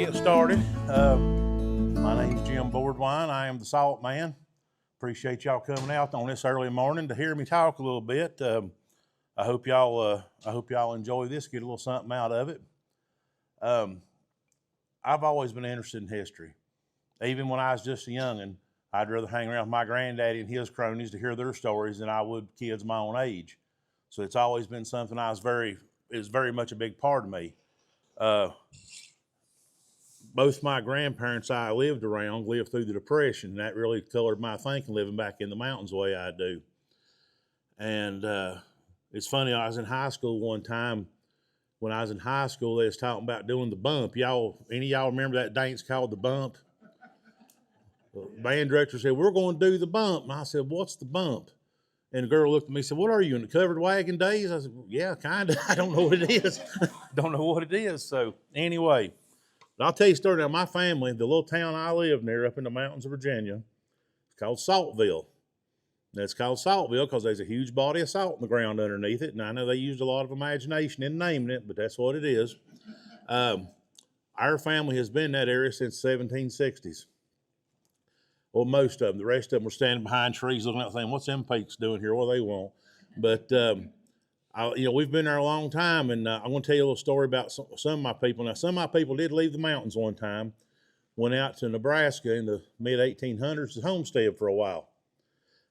get started. My name is Jim Bordwine. I am the Salt Man. Appreciate y'all coming out on this early morning to hear me talk a little bit. I hope y'all enjoy this, get a little something out of it. I've always been interested in history. Even when I was just a youngin', I'd rather hang around with my granddaddy and his cronies to hear their stories than I would kids my own age. So it's always been something is very much a big part of me. Both my grandparents I lived through the Depression, and that really colored my thinking living back in the mountains the way I do. And it's funny, I was in high school one time. When I was in high school, they was talking about doing the bump. Any of y'all remember that dance called the bump? The band director said, "We're going to do the bump." And I said, "What's the bump?" And the girl looked at me and said, "What are you, in the covered wagon days?" I said, "Well, yeah, kind of. I don't know what it is." Don't know what it is. So anyway, but I'll tell you a story. Now, my family, the little town I live near up in the mountains of Virginia, it's called Saltville. And it's called Saltville because there's a huge body of salt in the ground underneath it. And I know they used a lot of imagination in naming it, but that's what it is. Our family has been in that area since the 1760s. Well, most of them. The rest of them were standing behind trees looking out saying, "What's them peaks doing here? What do they want?" But, we've been there a long time, and I'm going to tell you a little story about some of my people. Now, some of my people did leave the mountains one time, went out to Nebraska in the mid-1800s to homestead for a while.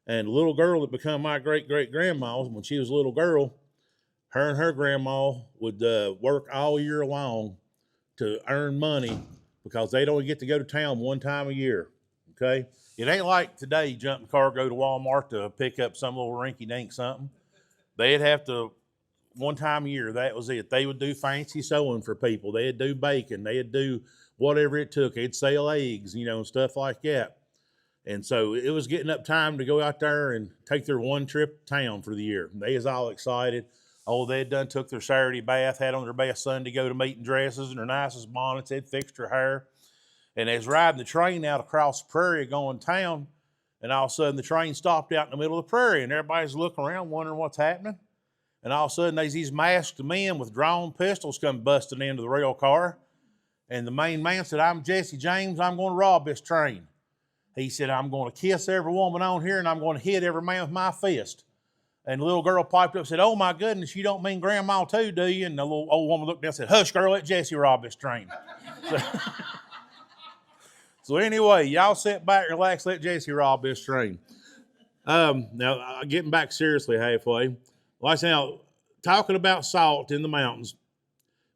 And the little girl that became my great-great-grandma, when she was a little girl, her and her grandma would work all year long to earn money because they'd only get to go to town one time a year. Okay, it ain't like today, you jump in the car, go to Walmart to pick up some little rinky-dink something. They'd have to, one time a year, that was it. They would do fancy sewing for people. They'd do baking. They'd do whatever it took. They'd sell eggs, and stuff like that. And so it was getting up time to go out there and take their one trip to town for the year. They was all excited. Oh, they'd done took their Saturday bath, had on their best Sunday go to meeting dresses and their nicest bonnets. They'd fixed their hair. And they was riding the train out across the prairie going to town, and all of a sudden the train stopped out in the middle of the prairie, and everybody's looking around wondering what's happening. And all of a sudden there's these masked men with drawn pistols come busting into the rail car. And the main man said, "I'm Jesse James, I'm going to rob this train." He said, "I'm going to kiss every woman on here, and I'm going to hit every man with my fist." And the little girl piped up and said, "Oh my goodness, you don't mean grandma too, do you?" And the little old woman looked down and said, "Hush, girl, let Jesse rob this train." So anyway, y'all sit back, relax, let Jesse rob this train. Now, getting back seriously halfway, like I said, now, talking about salt in the mountains,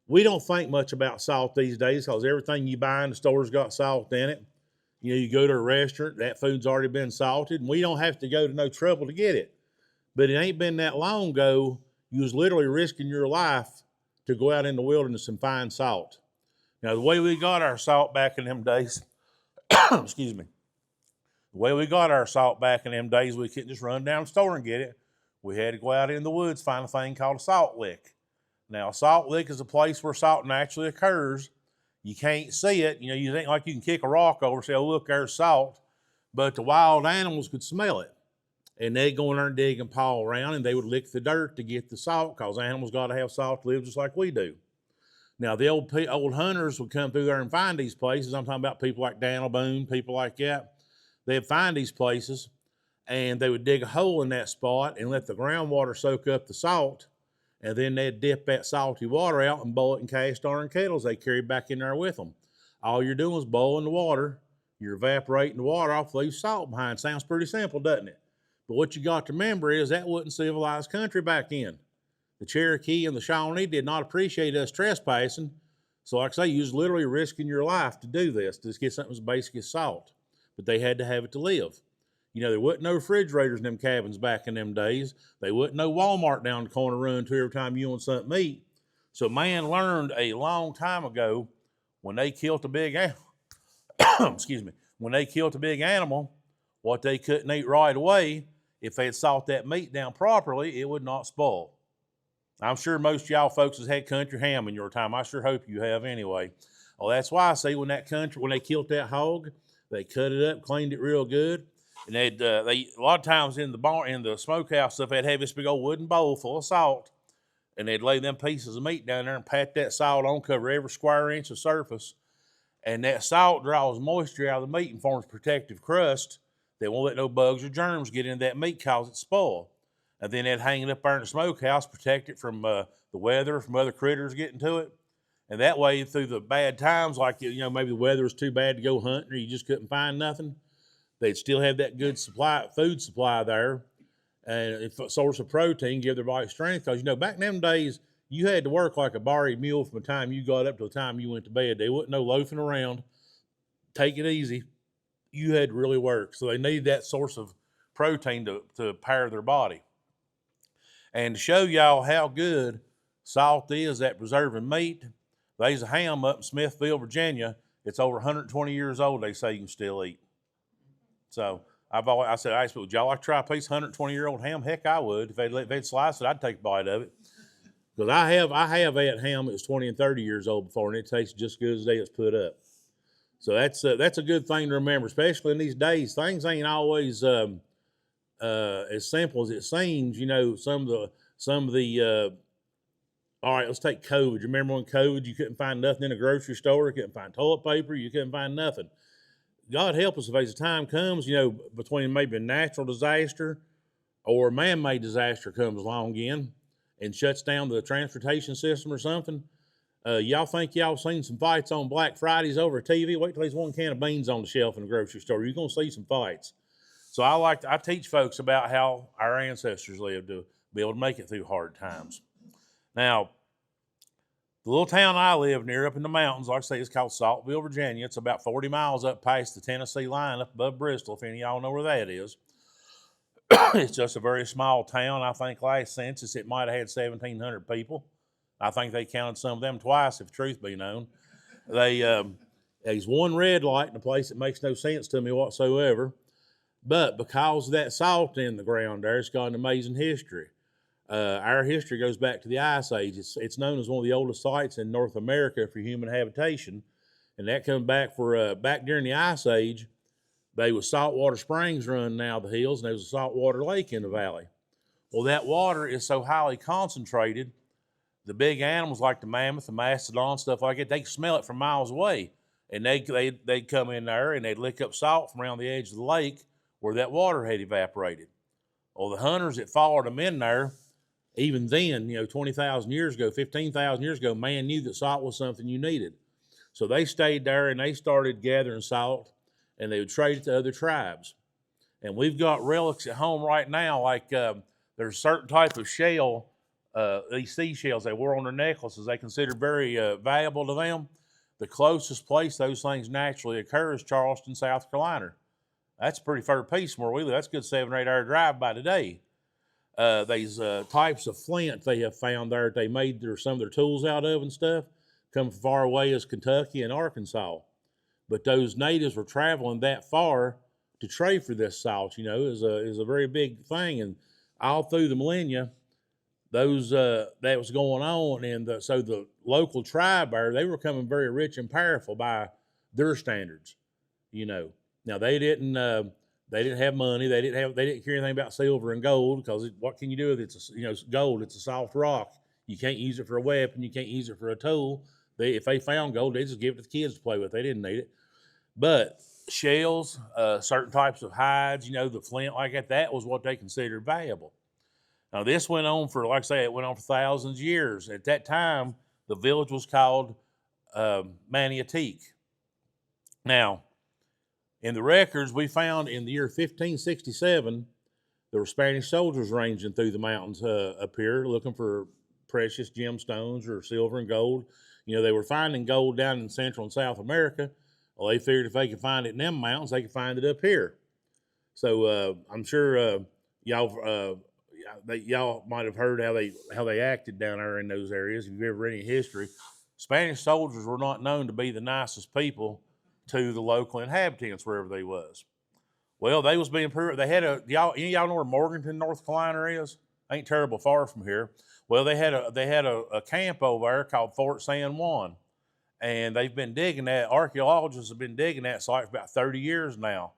we don't think much about salt these days because everything you buy in the store's got salt in it. You go to a restaurant, that food's already been salted, and we don't have to go to no trouble to get it. But it ain't been that long ago, you was literally risking your life to go out in the wilderness and find salt. Now, the way we got our salt back in them days, excuse me. The way we got our salt back in them days, we couldn't just run down the store and get it. We had to go out in the woods, find a thing called a salt lick. Now, a salt lick is a place where salt naturally occurs. You can't see it. You think like you can kick a rock over and say, "Oh, look, there's salt." But the wild animals could smell it. And they'd go in there and dig and paw around, and they would lick the dirt to get the salt because animals got to have salt to live just like we do. Now, the old hunters would come through there and find these places. I'm talking about people like Daniel Boone, people like that. They'd find these places, and they would dig a hole in that spot and let the groundwater soak up the salt, and then they'd dip that salty water out and boil it in cast iron kettles they carried back in there with them. All you're doing is boiling the water. You're evaporating the water off, leave salt behind. Sounds pretty simple, doesn't it? But what you got to remember is that wasn't civilized country back then. The Cherokee and the Shawnee did not appreciate us trespassing. So like I say, you was literally risking your life to do this, to get something as basic as salt. But they had to have it to live. There wasn't no refrigerators in them cabins back in them days. They wasn't no Walmart down the corner run to every time you want something to eat. So man learned a long time ago when they killed a big when they killed a big animal, what they couldn't eat right away, if they had salt that meat down properly, it would not spoil. I'm sure most of y'all folks has had country ham in your time. I sure hope you have anyway. Well, that's why I say when they killed that hog, they cut it up, cleaned it real good, and they a lot of times in the smokehouse stuff, they'd have this big old wooden bowl full of salt, and they'd lay them pieces of meat down there and pat that salt on, cover every square inch of surface, And that salt draws moisture out of the meat and forms protective crust that won't let no bugs or germs get into that meat, cause it spoil. And then they'd hang it up there in the smokehouse, protect it from the weather, from other critters getting to it. And that way, through the bad times, like, maybe the weather was too bad to go hunting or you just couldn't find nothing, they'd still have that good food supply there, and a source of protein, give their body strength. Because, back in them days, you had to work like a borrowed mule from the time you got up to the time you went to bed. There wasn't no loafing around, take it easy. You had to really work. So they needed that source of protein to power their body. And to show y'all how good salt is at preserving meat, there's a ham up in Smithville, Virginia. It's over 120 years old. They say you can still eat. So I said, would y'all like to try a piece of 120-year-old ham? Heck, I would. If they'd slice it, I'd take a bite of it. Because I have had ham that was 20 and 30 years old before, and it tastes just good as the day it's put up. So that's a good thing to remember, especially in these days. Things ain't always as simple as it seems. Some of the all right, let's take COVID. You remember when COVID, you couldn't find nothing in a grocery store, you couldn't find toilet paper, you couldn't find nothing. God help us if as the time comes, between maybe a natural disaster or a man-made disaster comes along again and shuts down the transportation system or something. Y'all think y'all seen some fights on Black Fridays over TV? Wait till there's one can of beans on the shelf in the grocery store. You're going to see some fights. So I teach folks about how our ancestors lived to be able to make it through hard times. Now, the little town I live near up in the mountains, like I say, it's called Saltville, Virginia. It's about 40 miles up past the Tennessee line up above Bristol, if any of y'all know where that is. It's just a very small town. I think last census it might have had 1,700 people. I think they counted some of them twice, if truth be known. There's one red light in a place that makes no sense to me whatsoever. But because of that salt in the ground there, it's got an amazing history. Our history goes back to the Ice Age. It's known as one of the oldest sites in North America for human habitation. And that comes back back during the Ice Age, there was saltwater springs running out of the hills, and there was a saltwater lake in the valley. Well, that water is so highly concentrated, the big animals like the mammoth, the mastodon, stuff like that, they can smell it from miles away. And they'd come in there and they'd lick up salt from around the edge of the lake where that water had evaporated. Well, the hunters that followed them in there, even then, 20,000 years ago, 15,000 years ago, man knew that salt was something you needed. So they stayed there and they started gathering salt, and they would trade it to other tribes. And we've got relics at home right now, like there's a certain type of shell, these seashells they wore on their necklaces, they considered very valuable to them. The closest place those things naturally occur is Charleston, South Carolina. That's a pretty far piece from where we live. That's a good 7 or 8 hour drive by today. These types of flint they have found there, they made some of their tools out of and stuff, come from far away as Kentucky and Arkansas. But those natives were traveling that far to trade for this salt, is a very big thing. And all through the millennia, that was going on. And so the local tribe there, they were becoming very rich and powerful by their standards, Now they didn't have money. They didn't care anything about silver and gold, because what can you do with it? It's gold. It's a soft rock. You can't use it for a weapon. You can't use it for a tool. If they found gold, they just give it to the kids to play with. They didn't need it. But shells, certain types of hides, the flint like that was what they considered valuable. Now this went on for, like I say, it went on for thousands of years. At that time, the village was called Maniatique. Now, in the records we found in the year 1567, there were Spanish soldiers ranging through the mountains up here looking for precious gemstones or silver and gold. They were finding gold down in Central and South America. Well, they figured if they could find it in them mountains, they could find it up here. So I'm sure y'all might have heard how they acted down there in those areas. If you've ever read any history, Spanish soldiers were not known to be the nicest people to the local inhabitants wherever they was. Well, they was being they had any of y'all know where Morganton, North Carolina is? Ain't terrible far from here. Well, they had a camp over there called Fort San Juan, and they've been digging that. Archaeologists have been digging that site for about 30 years now,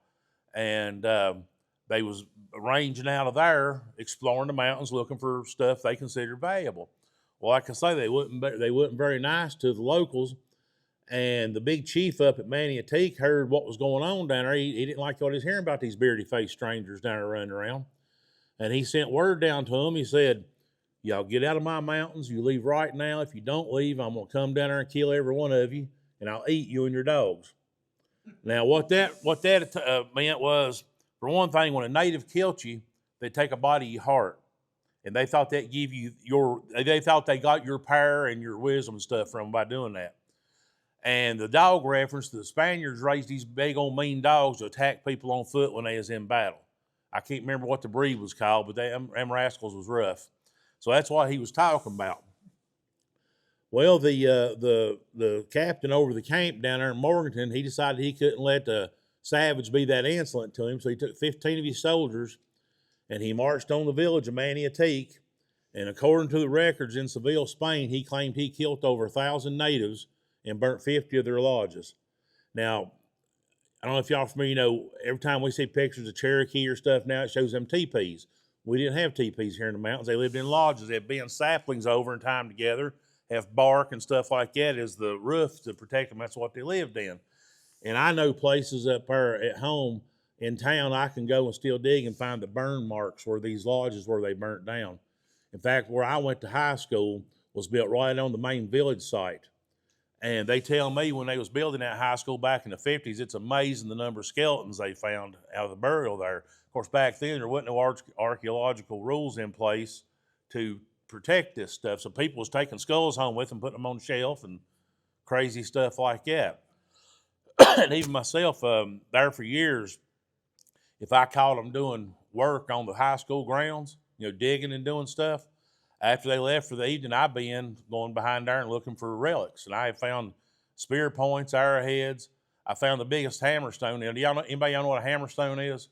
and they was ranging out of there, exploring the mountains, looking for stuff they considered valuable. Well, like I say, they wasn't very nice to the locals. And the big chief up at Maniatique heard what was going on down there. He didn't like what he was hearing about these beardy-faced strangers down there running around. And he sent word down to them. He said, y'all get out of my mountains. You leave right now. If you don't leave, I'm going to come down there and kill every one of you, and I'll eat you and your dogs. Now, what that meant was, for one thing, when a native killed you, they'd take a bite of your heart. And they thought that give you they thought they got your power and your wisdom and stuff from them by doing that. And the dog reference, the Spaniards raised these big old mean dogs to attack people on foot when they was in battle. I can't remember what the breed was called, but them rascals was rough. So that's what he was talking about. Well, the captain over the camp down there in Morganton, he decided he couldn't let the savage be that insolent to him, so he took 15 of his soldiers and he marched on the village of Maniatique. And according to the records in Seville, Spain, he claimed he killed over 1,000 natives and burnt 50 of their lodges. Now, I don't know if y'all familiar, every time we see pictures of Cherokee or stuff now, it shows them teepees. We didn't have teepees here in the mountains. They lived in lodges. They'd bend saplings over and tie them together, have bark and stuff like that as the roof to protect them. That's what they lived in. And I know places up there at home in town I can go and still dig and find the burn marks where these lodges where they burnt down. In fact, where I went to high school was built right on the main village site. And they tell me when they was building that high school back in the 50s, it's amazing the number of skeletons they found out of the burial there. Of course, back then there wasn't no archaeological rules in place to protect this stuff. So people was taking skulls home with them, putting them on the shelf and crazy stuff like that. And even myself, there for years, if I caught them doing work on the high school grounds, digging and doing stuff, after they left for the evening, I'd be going behind there and looking for relics. And I had found spear points, arrowheads. I found the biggest hammerstone. Now, anybody know what a hammerstone is?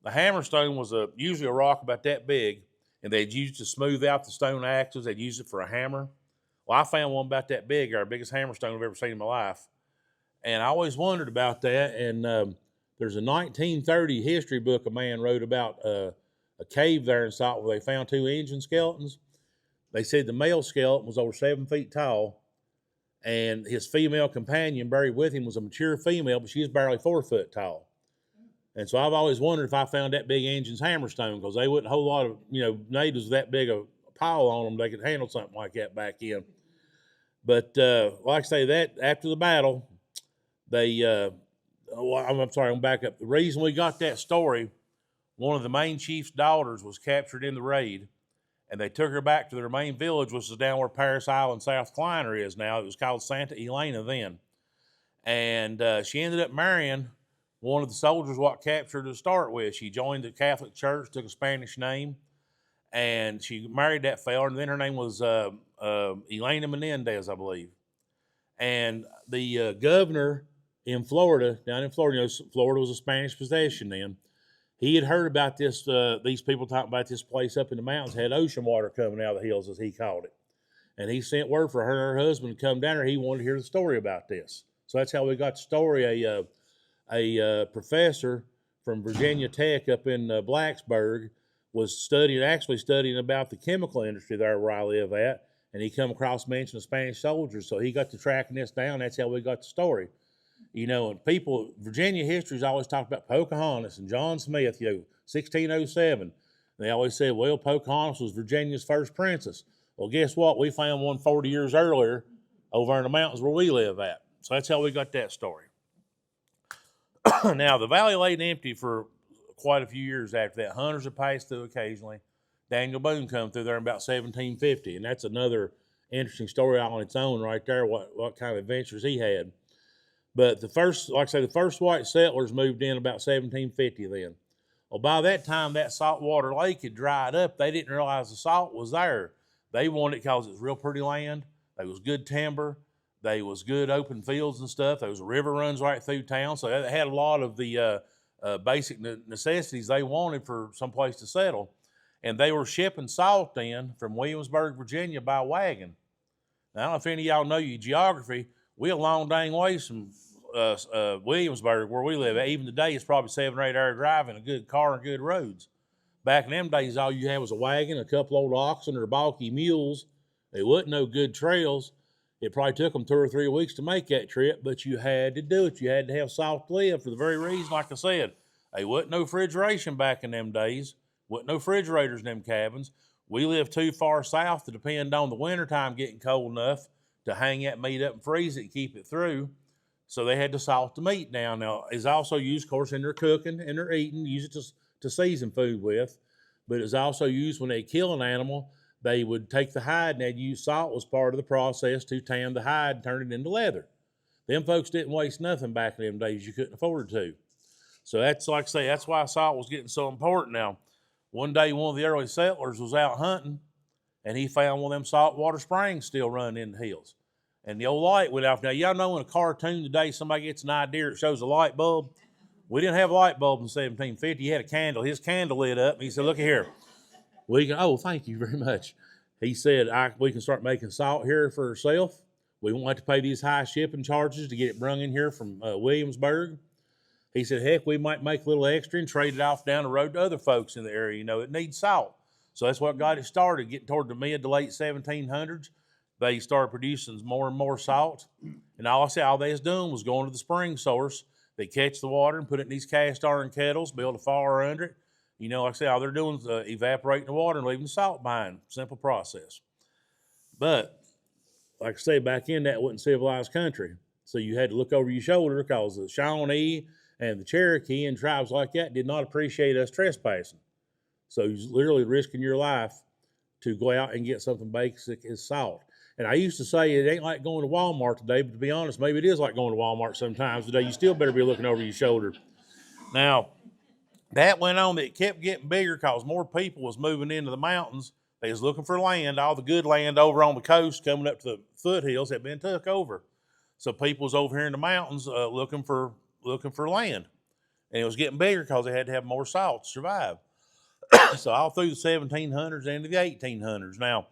The hammerstone was usually a rock about that big, and they'd use it to smooth out the stone axes. They'd use it for a hammer. Well, I found one about that big, our biggest hammerstone I've ever seen in my life. And I always wondered about that. And there's a 1930 history book a man wrote about a cave there in Salt where they found 2 Indian skeletons. They said the male skeleton was over 7 feet tall, and his female companion buried with him was a mature female, but she was barely 4 foot tall. And so I've always wondered if I found that big Indian's hammerstone, because they wasn't a whole lot of natives with that big a pile on them they could handle something like that back in. But like I say, that after the battle, I'm sorry, I'm back up. The reason we got that story, one of the main chief's daughters was captured in the raid, and they took her back to their main village, which is down where Paris Island, South Carolina is now. It was called Santa Elena then. And she ended up marrying one of the soldiers what captured her to start with. She joined the Catholic Church, took a Spanish name, and she married that fella, and then her name was Elena Menendez, I believe. And the governor in Florida, down in Florida, Florida was a Spanish possession then. He had heard about this, these people talking about this place up in the mountains had ocean water coming out of the hills, as he called it. And he sent word for her and her husband to come down there. He wanted to hear the story about this. So that's how we got the story. A professor from Virginia Tech up in Blacksburg was actually studying about the chemical industry there where I live at. And he come across mention of Spanish soldiers. So he got to tracking this down. That's how we got the story. And Virginia history's always talked about Pocahontas and John Smith, 1607. They always said, well, Pocahontas was Virginia's first princess. Well, guess what? We found one 40 years earlier over in the mountains where we live at. So that's how we got that story. Now, the valley laid empty for quite a few years after that. Hunters have passed through occasionally. Daniel Boone come through there in about 1750, and that's another interesting story on its own right there, what kind of adventures he had. But the first white settlers moved in about 1750 then. Well, by that time, that saltwater lake had dried up. They didn't realize the salt was there. They wanted it because it was real pretty land. There was good timber. There was good open fields and stuff. There was a river runs right through town. So they had a lot of the basic necessities they wanted for some place to settle. And they were shipping salt in from Williamsburg, Virginia by wagon. Now, I don't know if any of y'all know your geography. We're a long dang ways from Williamsburg, where we live. Even today, it's probably 7 or 8 hour drive in a good car and good roads. Back in them days, all you had was a wagon, a couple old oxen or balky mules. There wasn't no good trails. It probably took them 2 or 3 weeks to make that trip, but you had to do it. You had to have salt to live for the very reason, like I said, there wasn't no refrigeration back in them days. Wasn't no refrigerators in them cabins. We lived too far south to depend on the wintertime getting cold enough to hang that meat up and freeze it and keep it through. So they had to salt the meat down. Now, it's also used, of course, in their cooking and their eating, use it to season food with. But it's also used when they kill an animal. They would take the hide and they'd use salt as part of the process to tan the hide and turn it into leather. Them folks didn't waste nothing back in them days. You couldn't afford to. So that's, like I say, that's why salt was getting so important. Now, one day, one of the early settlers was out hunting, and he found one of them saltwater springs still running in the hills. And the old light went off. Now, y'all know in a cartoon today, somebody gets an idea, it shows a light bulb. We didn't have a light bulb in 1750. He had a candle. His candle lit up, and he said, look here. Oh, thank you very much. He said, we can start making salt here for ourselves. We won't have to pay these high shipping charges to get it brung in here from Williamsburg. He said, heck, we might make a little extra and trade it off down the road to other folks in the area, you know, that need salt. So that's what got it started. Getting toward the mid to late 1700s, they started producing more and more salt. And all they was doing was going to the spring source. They catch the water and put it in these cast iron kettles, build a fire under it. You know, like I say, all they're doing is evaporating the water and leaving the salt behind. Simple process. But, like I say, back in that wasn't civilized country. So you had to look over your shoulder because the Shawnee and the Cherokee and tribes like that did not appreciate us trespassing. So you're literally risking your life to go out and get something basic as salt. And I used to say it ain't like going to Walmart today, but to be honest, maybe it is like going to Walmart sometimes today. You still better be looking over your shoulder. Now, that went on. It kept getting bigger because more people was moving into the mountains. They was looking for land. All the good land over on the coast coming up to the foothills had been took over. So people was over here in the mountains looking for land. And it was getting bigger because they had to have more salt to survive. So all through the 1700s into the 1800s. Now,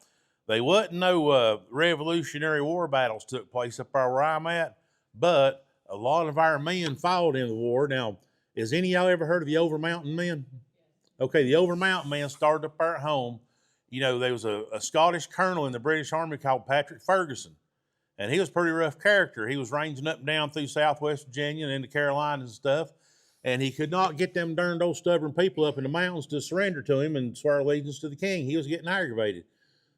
there wasn't no Revolutionary War battles took place up there where I'm at, but a lot of our men fought in the war. Now, has any of y'all ever heard of the Over Mountain Men? Okay, the Over Mountain Men started up there at home. You know, there was a Scottish colonel in the British Army called Patrick Ferguson, and he was a pretty rough character. He was ranging up and down through Southwest Virginia and into Carolinas and stuff, and he could not get them darned old stubborn people up in the mountains to surrender to him and swear allegiance to the king. He was getting aggravated.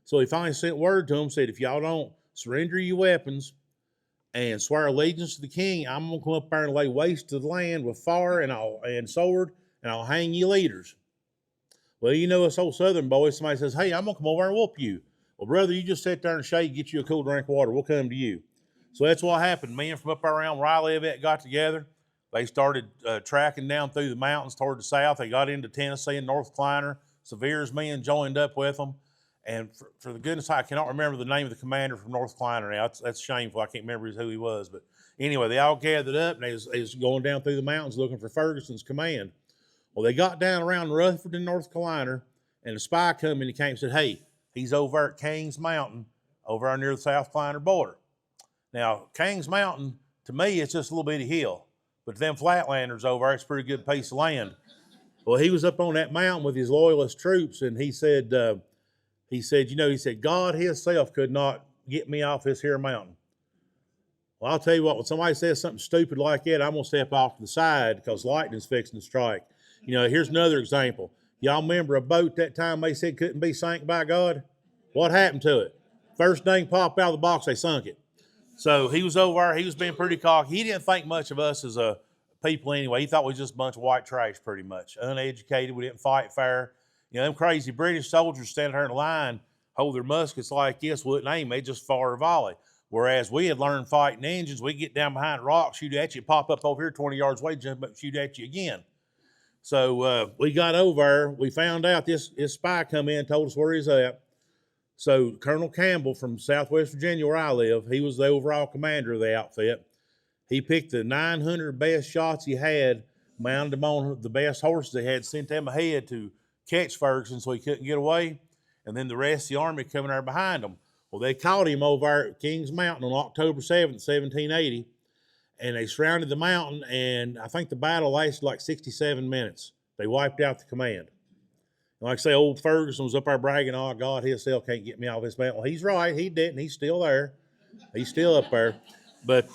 So he finally sent word to them, said, if y'all don't surrender your weapons and swear allegiance to the king, I'm going to come up there and lay waste to the land with fire and sword, and I'll hang you leaders. Well, you know, us old Southern boys, somebody says, hey, I'm going to come over and whoop you. Well, brother, you just sit there in the shade, get you a cool drink of water. We'll come to you. So that's what happened. Men from up around where I live at got together. They started tracking down through the mountains toward the south. They got into Tennessee and North Carolina. Severe's men joined up with them. And for the goodness, I cannot remember the name of the commander from North Carolina now. That's shameful. I can't remember who he was. But anyway, they all gathered up, and they was going down through the mountains looking for Ferguson's command. Well, they got down around Rutherford in North Carolina, and a spy come in and came and said, hey, he's over at Kings Mountain, over there near the South Carolina border. Now, Kings Mountain, to me, it's just a little bitty hill. But to them flatlanders over there, it's a pretty good piece of land. Well, he was up on that mountain with his loyalist troops, and he said, God himself could not get me off this here mountain. Well, I'll tell you what, when somebody says something stupid like that, I'm going to step off to the side because lightning's fixing to strike. You know, here's another example. Y'all remember a boat that time they said couldn't be sank by God? What happened to it? First thing popped out of the box, they sunk it. So he was over there. He was being pretty cocky. He didn't think much of us as a people anyway. He thought we was just a bunch of white trash pretty much. Uneducated. We didn't fight fair. You know, them crazy British soldiers standing there in a line, hold their muskets like this, wouldn't aim. They just fire a volley. Whereas we had learned fighting engines. We get down behind rocks, shoot at you, pop up over here 20 yards away, jump up, shoot at you again. So we got over there. We found out this spy come in and told us where he's at. So Colonel Campbell from Southwest Virginia, where I live, he was the overall commander of the outfit. He picked the 900 best shots he had, mounted them on the best horses they had, sent them ahead to catch Ferguson so he couldn't get away. And then the rest of the army coming there behind him. Well, they caught him over there at Kings Mountain on October 7th, 1780. And they surrounded the mountain, and I think the battle lasted like 67 minutes. They wiped out the command. And like I say, old Ferguson was up there bragging, oh, God himself can't get me off this mountain. Well, he's right. He didn't. He's still there. He's still up there. But,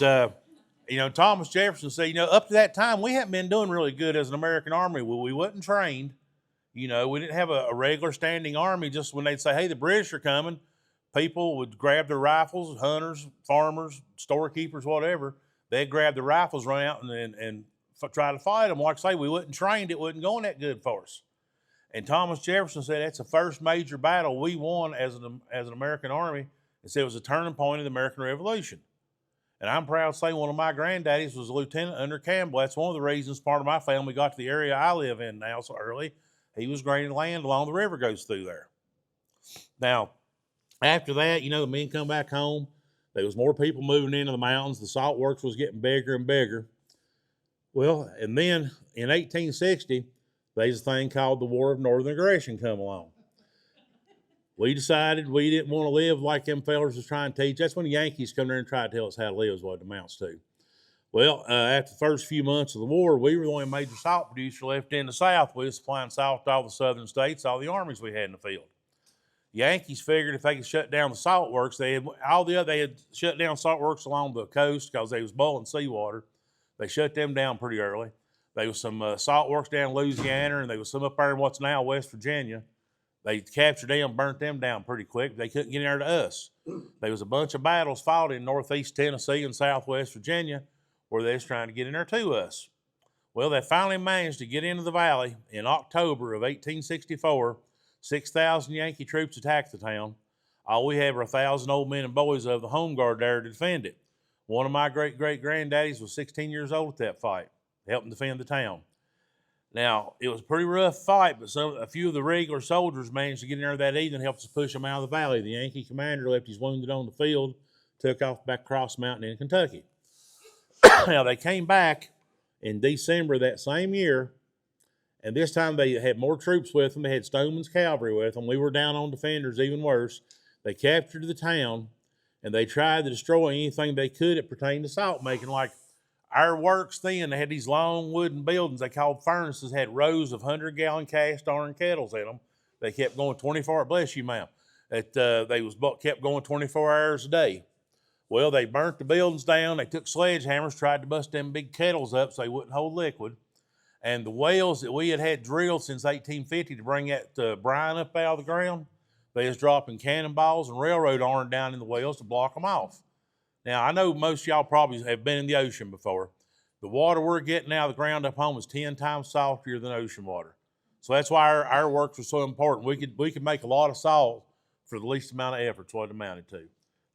Thomas Jefferson said, up to that time, we hadn't been doing really good as an American army. We wasn't trained. We didn't have a regular standing army. Just when they'd say, hey, the British are coming, people would grab their rifles, hunters, farmers, storekeepers, whatever. They'd grab their rifles, run out and try to fight them. Like I say, we wasn't trained. It wasn't going that good for us. And Thomas Jefferson said that's the first major battle we won as an American army. And said it was a turning point in the American Revolution. And I'm proud to say one of my granddaddies was a lieutenant under Campbell. That's one of the reasons part of my family got to the area I live in now so early. He was granted land along the river goes through there. Now, after that, the men come back home. There was more people moving into the mountains. The salt works was getting bigger and bigger. Well, and then in 1860, there's a thing called the War of Northern Aggression come along. We decided we didn't want to live like them fellers was trying to teach. That's when the Yankees come there and try to tell us how to live is what it amounts to. Well, after the first few months of the war, we were the only major salt producer left in the South. We were supplying salt to all the southern states, all the armies we had in the field. The Yankees figured if they could shut down the salt works, they had shut down salt works along the coast because they was boiling seawater. They shut them down pretty early. There was some salt works down in Louisiana, and there was some up there in what's now West Virginia. They captured them, burnt them down pretty quick. They couldn't get in there to us. There was a bunch of battles fought in northeast Tennessee and southwest Virginia where they was trying to get in there to us. Well, they finally managed to get into the valley in October of 1864. 6,000 Yankee troops attacked the town. All we had were 1,000 old men and boys of the home guard there to defend it. One of my great-great-granddaddies was 16 years old at that fight, helping defend the town. Now, it was a pretty rough fight, but a few of the regular soldiers managed to get in there that evening and helped us push them out of the valley. The Yankee commander left his wounded on the field, took off back across the mountain in Kentucky. Now, they came back in December that same year, and this time they had more troops with them. They had Stoneman's cavalry with them. We were down on defenders, even worse. They captured the town, and they tried to destroy anything they could that pertained to salt making, like our works then. They had these long wooden buildings they called furnaces, had rows of 100-gallon cast iron kettles in them. They kept going 24, bless you, ma'am. Kept going 24 hours a day. Well, they burnt the buildings down. They took sledgehammers, tried to bust them big kettles up so they wouldn't hold liquid. And the wells that we had drilled since 1850 to bring that brine up out of the ground, they was dropping cannonballs and railroad iron down in the wells to block them off. Now, I know most of y'all probably have been in the ocean before. The water we're getting out of the ground up home is 10 times saltier than ocean water. So that's why our works were so important. We could make a lot of salt for the least amount of effort, is what it amounted to.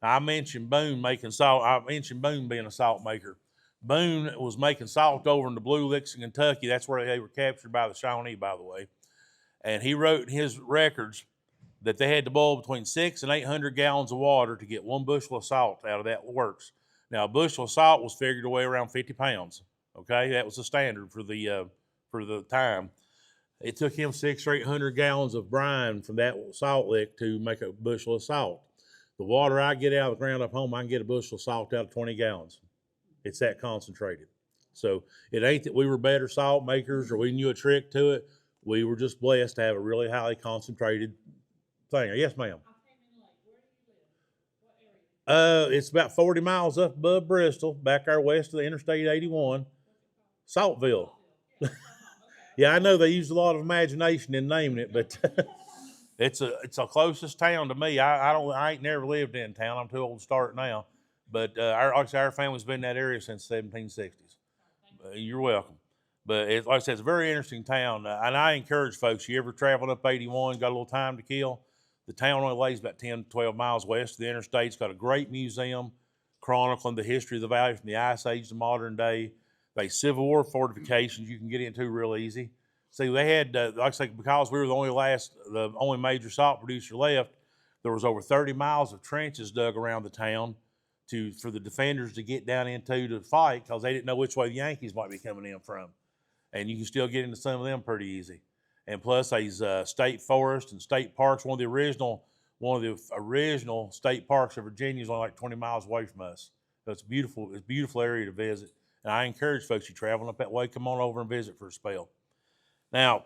Now, I mentioned Boone making salt. I mentioned Boone being a salt maker. Boone was making salt over in the Blue Licks in Kentucky. That's where they were captured by the Shawnee, by the way. And he wrote in his records that they had to boil between 600 and 800 gallons of water to get 1 bushel of salt out of that works. Now, a bushel of salt was figured to weigh around 50 pounds. Okay, that was the standard for the time. It took him 600 or 800 gallons of brine from that salt lick to make a bushel of salt. The water I get out of the ground up home, I can get a bushel of salt out of 20 gallons. It's that concentrated. So it ain't that we were better salt makers or we knew a trick to it. We were just blessed to have a really highly concentrated thing. Yes, ma'am. It's about 40 miles up above Bristol, back there west of the Interstate 81, Saltville. Yeah, I know they used a lot of imagination in naming it, but it's the closest town to me. I ain't never lived in town. I'm too old to start now. But our family's been in that area since the 1760s. You're welcome. But like I said, it's a very interesting town. And I encourage folks, you ever traveled up 81, got a little time to kill, the town only lays about 10 to 12 miles west of the interstate. It's got a great museum chronicling the history of the valley from the Ice Age to modern day. They Civil War fortifications you can get into real easy. See, they had, like I say, because we were the only major salt producer left, there was over 30 miles of trenches dug around the town for the defenders to get down into to fight because they didn't know which way the Yankees might be coming in from. And you can still get into some of them pretty easy. And plus, these state forests and state parks. One of the original state parks of Virginia is only like 20 miles away from us. So it's a beautiful area to visit. And I encourage folks, you traveling up that way, come on over and visit for a spell. Now,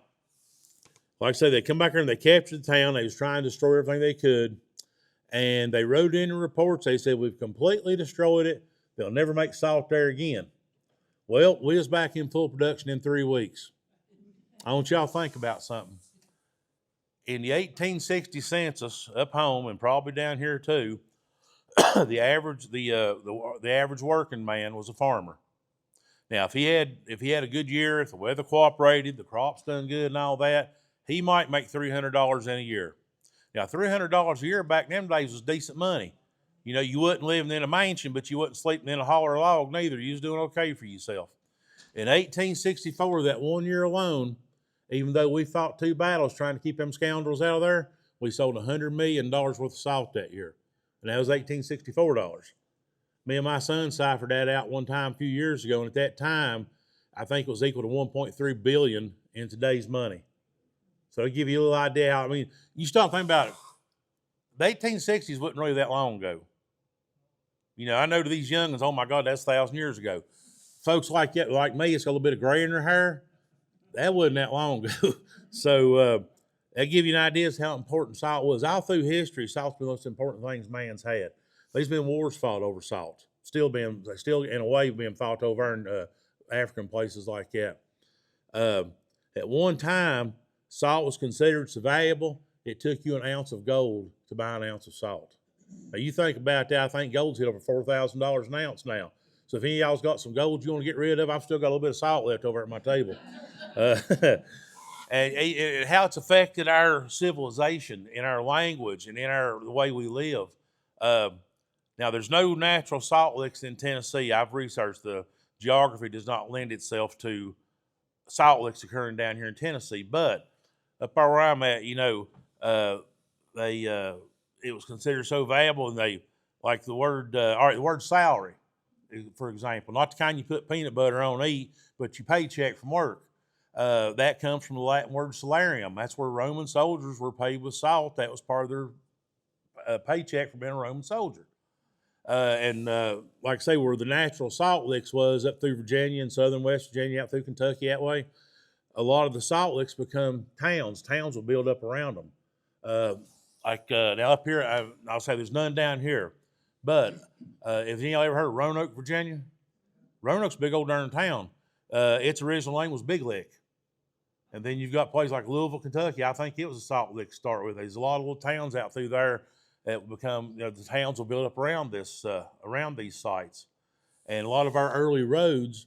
like I said, they come back here and they captured the town. They was trying to destroy everything they could. And they wrote in the reports, they said, we've completely destroyed it. They'll never make salt there again. Well, we was back in full production in 3 weeks. I want y'all to think about something. In the 1860 census up home, and probably down here too, the average working man was a farmer. Now, if he had a good year, if the weather cooperated, the crops done good and all that, he might make $300 in a year. Now, $300 a year back in them days was decent money. You know, you wasn't living in a mansion, but you wasn't sleeping in a holler log neither. You was doing okay for yourself. In 1864, that 1 year alone, even though we fought 2 battles trying to keep them scoundrels out of there, we sold $100 million worth of salt that year. And that was $1864. Me and my son ciphered that out one time a few years ago, and at that time, I think it was equal to $1.3 billion in today's money. So to give you a little idea how, I mean, you start thinking about it, the 1860s wasn't really that long ago. You know, I know to these youngins, oh my God, that's 1,000 years ago. Folks like that, like me, it's got a little bit of gray in their hair. That wasn't that long ago. So that give you an idea of how important salt was. All through history, salt's been the most important things man's had. There's been wars fought over salt. Still in a way being fought over in African places like that. At one time, salt was considered so valuable, it took you an ounce of gold to buy an ounce of salt. Now, you think about that, I think gold's hit over $4,000 an ounce now. So if any of y'all's got some gold you want to get rid of, I've still got a little bit of salt left over at my table. And how it's affected our civilization, in our language, and in the way we live. Now, there's no natural salt licks in Tennessee. I've researched the geography does not lend itself to salt licks occurring down here in Tennessee. But up where I'm at, you know, it was considered so valuable, and they like the word. All right, the word salary, for example, not the kind you put peanut butter on to eat, but your paycheck from work. That comes from the Latin word salarium. That's where Roman soldiers were paid with salt. That was part of their paycheck for being a Roman soldier. Like I say, where the natural salt licks was up through Virginia and southern West Virginia, out through Kentucky that way, a lot of the salt licks become towns. Towns will build up around them. Now up here, I'll say there's none down here. But if y'all ever heard of Roanoke, Virginia? Roanoke's a big old darn town. Its original name was Big Lick. And then you've got places like Louisville, Kentucky. I think it was a salt lick to start with. There's a lot of little towns out through there that will become, the towns will build up around these sites. And a lot of our early roads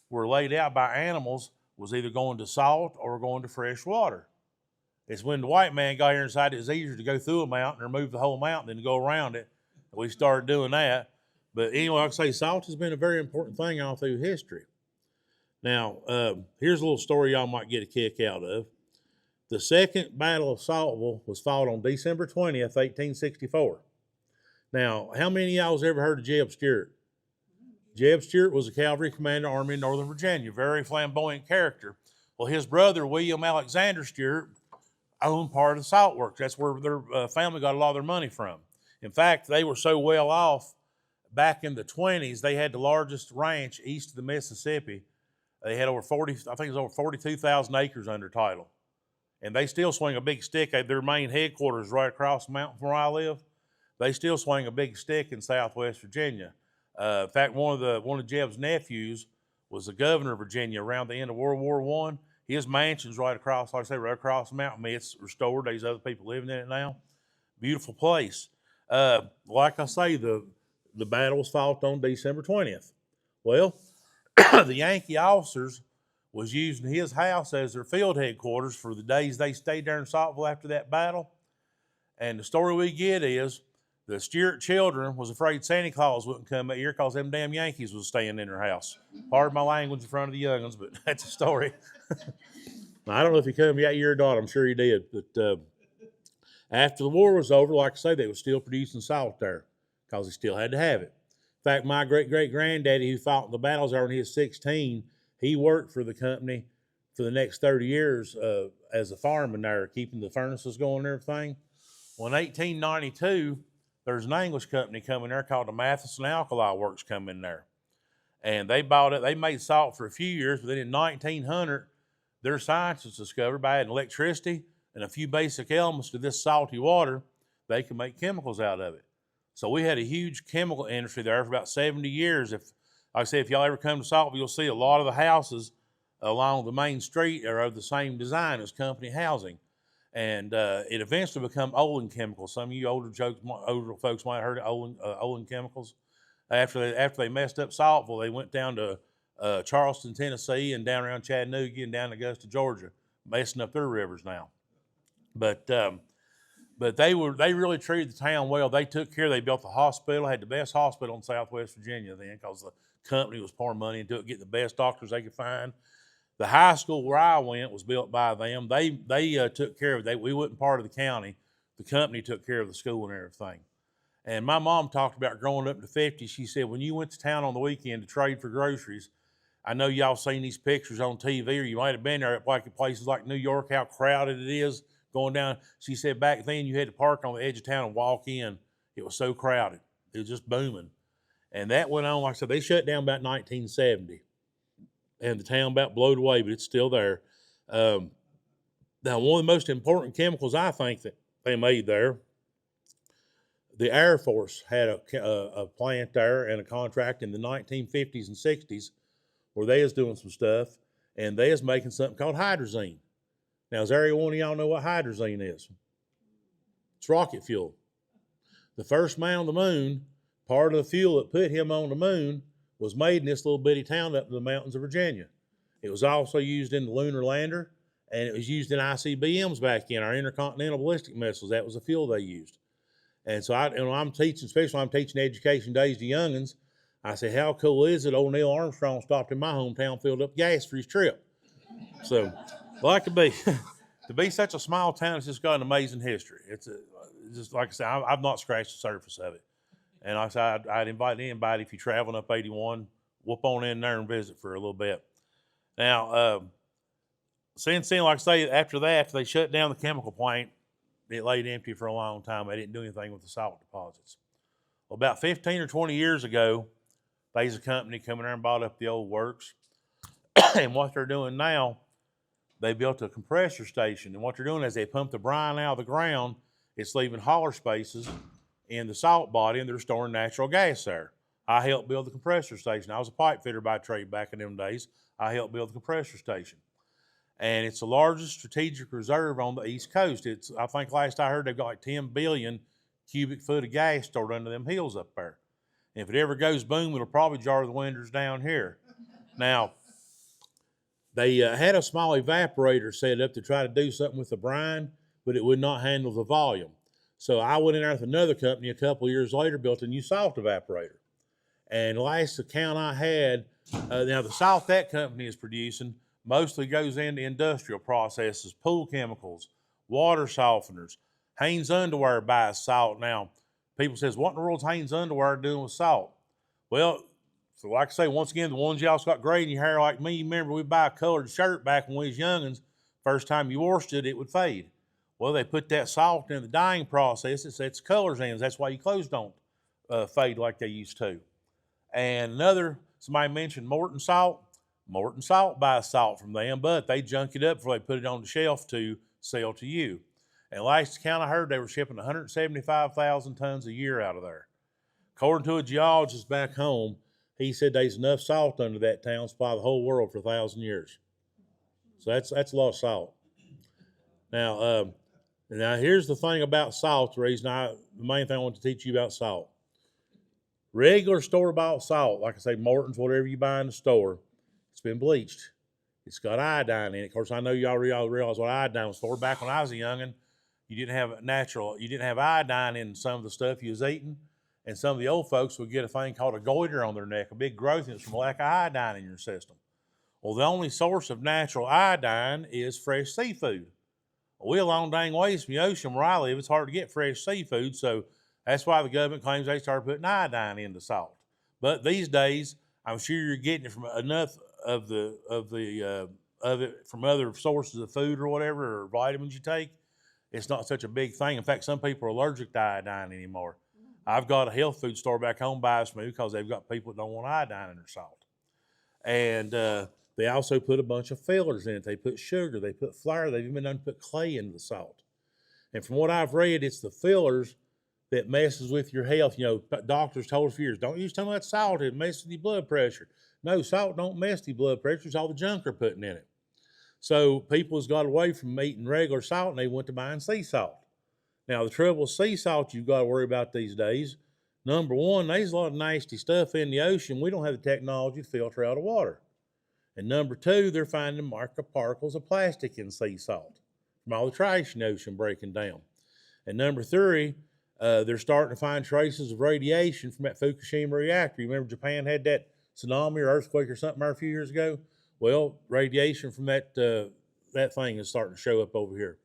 were laid out by animals, was either going to salt or going to fresh water. It's when the white man got here and decided it was easier to go through a mountain or move the whole mountain than to go around it. We started doing that. But anyway, like I say, salt has been a very important thing all through history. Now, here's a little story y'all might get a kick out of. The Second Battle of Saltville was fought on December 20th, 1864. Now, how many of y'all has ever heard of Jeb Stuart? Jeb Stuart was a cavalry commander, Army in Northern Virginia, very flamboyant character. Well, his brother, William Alexander Stuart, owned part of the salt works. That's where their family got a lot of their money from. In fact, they were so well off, back in the 20s, they had the largest ranch east of the Mississippi. They had over 42,000 acres under title. And they still swing a big stick. Their main headquarters right across the mountain from where I live. They still swing a big stick in Southwest Virginia. In fact, one of Jeb's nephews was the governor of Virginia around the end of World War I. His mansion's right across, like I say, right across the mountain. It's restored. There's other people living in it now. Beautiful place. Like I say, the battle was fought on December 20th. Well, the Yankee officers was using his house as their field headquarters for the days they stayed there in Saltville after that battle. And the story we get is the Stuart children was afraid Santa Claus wouldn't come that year because them damn Yankees was staying in their house. Pardon my language in front of the young'uns, but that's a story. I don't know if he come that year or not. I'm sure he did. But after the war was over, like I say, they were still producing salt there because they still had to have it. In fact, my great-great-granddaddy who fought in the battles there when he was 16, he worked for the company for the next 30 years as a fireman there, keeping the furnaces going and everything. Well, in 1892, there's an English company coming there called the Matheson Alkali Works coming there. And they bought it. They made salt for a few years, but then in 1900, their science was discovered by adding electricity and a few basic elements to this salty water. they could make chemicals out of it. So we had a huge chemical industry there for about 70 years. Like I said, if y'all ever come to Saltville, you'll see a lot of the houses along the main street are of the same design as company housing. And it eventually became Olin Chemicals. Some of you older folks might have heard of Olin Chemicals. After they messed up Saltville, they went down to Charleston, Tennessee, and down around Chattanooga and down to Augusta, Georgia, messing up their rivers now. But they really treated the town well. They took care. They built the hospital, had the best hospital in Southwest Virginia then, because the company was pouring money into it, getting the best doctors they could find. The high school where I went was built by them. They took care of it. We wasn't part of the county. The company took care of the school and everything. And my mom talked about growing up in the 50s. She said, when you went to town on the weekend to trade for groceries, I know y'all seen these pictures on TV, or you might have been there at like places like New York, how crowded it is going down. She said back then you had to park on the edge of town and walk in. It was so crowded. It was just booming. And that went on, like I said, they shut down about 1970. And the town about blowed away, but it's still there. Now, one of the most important chemicals I think that they made there, the Air Force had a plant there and a contract in the 1950s and 60s where they was doing some stuff, and they was making something called hydrazine. Now, does every one of y'all know what hydrazine is? It's rocket fuel. The first man on the moon, part of the fuel that put him on the moon, was made in this little bitty town up in the mountains of Virginia. It was also used in the lunar lander, and it was used in ICBMs back in, our intercontinental ballistic missiles. That was the fuel they used. And so when I'm teaching, especially when I'm teaching education days to youngins, I say, how cool is it old Neil Armstrong stopped in my hometown, filled up gas for his trip? So, like to be such a small town, it's just got an amazing history. It's just like I said, I've not scratched the surface of it. And like I said, I'd invite anybody, if you're traveling up 81, whoop on in there and visit for a little bit. Now, since then, like I say, after they shut down the chemical plant, it laid empty for a long time. They didn't do anything with the salt deposits. Well, about 15 or 20 years ago, there's a company coming there and bought up the old works. And what they're doing now, they built a compressor station. And what they're doing is they pump the brine out of the ground. It's leaving holler spaces in the salt body, and they're storing natural gas there. I helped build the compressor station. I was a pipe fitter by trade back in them days. I helped build the compressor station. And it's the largest strategic reserve on the East Coast. I think last I heard, they've got like 10 billion cubic foot of gas stored under them hills up there. And if it ever goes boom, it'll probably jar the windows down here. Now, they had a small evaporator set up to try to do something with the brine, but it would not handle the volume. So I went in there with another company a couple of years later, built a new salt evaporator. And last account I had, now the salt that company is producing mostly goes into industrial processes, pool chemicals, water softeners. Hanes Underwear buys salt. Now, people says, what in the world's Hanes Underwear doing with salt? Well, so like I say, once again, the ones y'all's got gray in your hair like me, you remember we buy a colored shirt back when we was youngins. First time you washed it, it would fade. Well, they put that salt in the dyeing process. It sets colors in. That's why your clothes don't fade like they used to. And somebody mentioned Morton salt. Morton salt buys salt from them, but they junk it up before they put it on the shelf to sell to you. And last account I heard, they were shipping 175,000 tons a year out of there. According to a geologist back home, he said there's enough salt under that town to supply the whole world for 1,000 years. So that's a lot of salt. Now here's the thing about salt. The main thing I want to teach you about salt. Regular store-bought salt, like I say, Morton's, whatever you buy in the store, it's been bleached. It's got iodine in it. Of course, I know y'all realize what iodine was for. Back when I was a youngin', you didn't have iodine in some of the stuff you was eating, and some of the old folks would get a thing called a goiter on their neck, a big growth, and it's from lack of iodine in your system. Well, the only source of natural iodine is fresh seafood. We a long dang ways from the ocean where I live. It's hard to get fresh seafood, so that's why the government claims they started putting iodine into salt. But these days, I'm sure you're getting it from enough of it from other sources of food or whatever, or vitamins you take. It's not such a big thing. In fact, some people are allergic to iodine anymore. I've got a health food store back home buys me because they've got people that don't want iodine in their salt. And they also put a bunch of fillers in it. They put sugar, they put flour, they've even done put clay into the salt. And from what I've read, it's the fillers that messes with your health. You know, doctors told us for years, don't use too much salt, it messes with your blood pressure. No, salt don't mess with your blood pressure, it's all the junk they're putting in it. So people has got away from eating regular salt and they went to buying sea salt. Now, the trouble with sea salt you've got to worry about these days, number one, there's a lot of nasty stuff in the ocean. We don't have the technology to filter out of water. And number two, they're finding microparticles of plastic in sea salt from all the trash in the ocean breaking down. And number three, they're starting to find traces of radiation from that Fukushima reactor. You remember Japan had that tsunami or earthquake or something there a few years ago? Well, radiation from that thing is starting to show up over here.